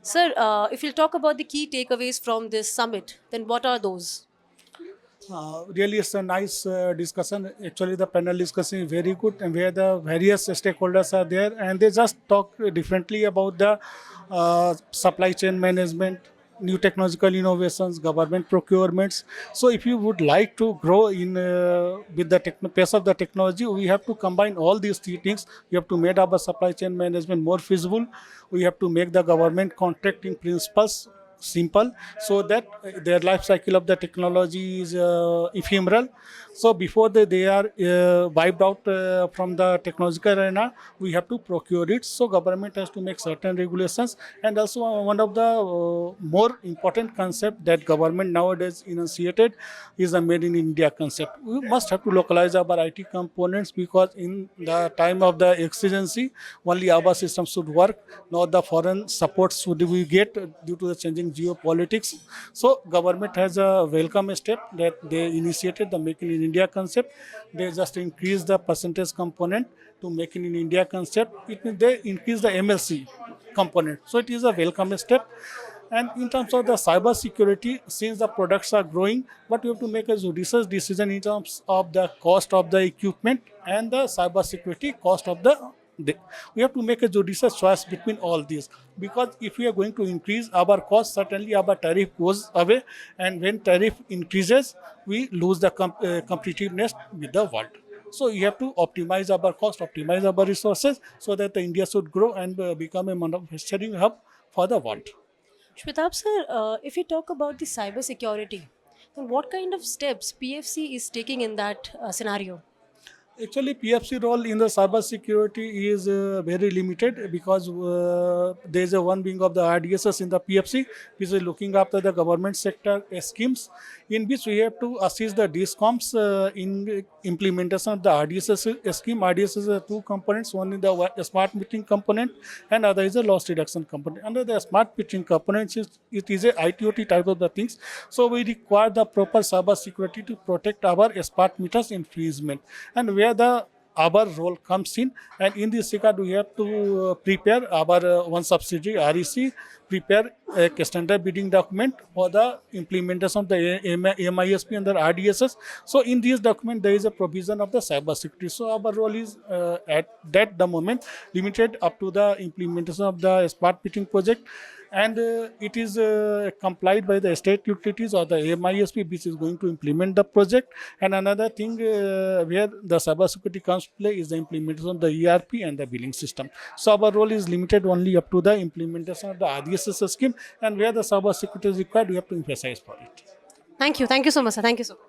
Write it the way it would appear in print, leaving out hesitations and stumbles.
Sir, if you'll talk about the key takeaways from this summit, then what are those? Really, it's a nice discussion. Actually, the panel discussion is very good, and where the various stakeholders are there, and they just talk differently about the supply chain management, new technological innovations, government procurements. So, if you would like to grow in with the pace of the technology, we have to combine all these three things. We have to make our supply chain management more feasible. We have to make the government contracting principles simple, so that their life cycle of the technology is ephemeral. So before they are wiped out from the technological arena, we have to procure it. So government has to make certain regulations. And also one of the more important concept that government nowadays enunciated is the made in India concept. We must have to localize our IT components, because in the time of the exigency, only our system should work, not the foreign support should we get due to the changing geopolitics. So government has a welcome step that they initiated the Make in India concept. They just increase the percentage component to Make in India concept. It means they increase the MLC component. So it is a welcome step. And in terms of the cyber security, since the products are growing, but we have to make a judicious decision in terms of the cost of the equipment and the cyber security cost of we have to make a judicious choice between all these, because if we are going to increase our cost, certainly our tariff goes away, and when tariff increases, we lose the competitiveness with the world. So we have to optimize our cost, optimize our resources, so that the India should grow and become a manufacturing hub for the world. Shwetabh sir, if you talk about the cyber security, then what kind of steps PFC is taking in that scenario? Actually, PFC role in the cyber security is very limited, because there is a one wing of the RDSS in the PFC, which is looking after the government sector schemes, in which we have to assist the DISCOMs in implementation of the RDSS scheme. RDSS are two components: one is the smart metering component, and other is the loss reduction component. Under the smart metering component, it is a ITOT type of the things. So we require the proper cyber security to protect our smart meters infringement, and where our role comes in. And in this regard, we have to prepare our one subsidiary REC, prepare a standard bidding document for the implementation of the MISP and the RDSS. So in this document, there is a provision of the cyber security. So our role is at the moment limited up to the implementation of the smart metering project, and it is complied by the state utilities or the MISP, which is going to implement the project. And another thing where the cyber security comes to play is the implementation of the ERP and the billing system. So our role is limited only up to the implementation of the RDSS scheme, and where the cyber security is required, we have to emphasize for it. Thank you. Thank you so much, sir. Thank you so much.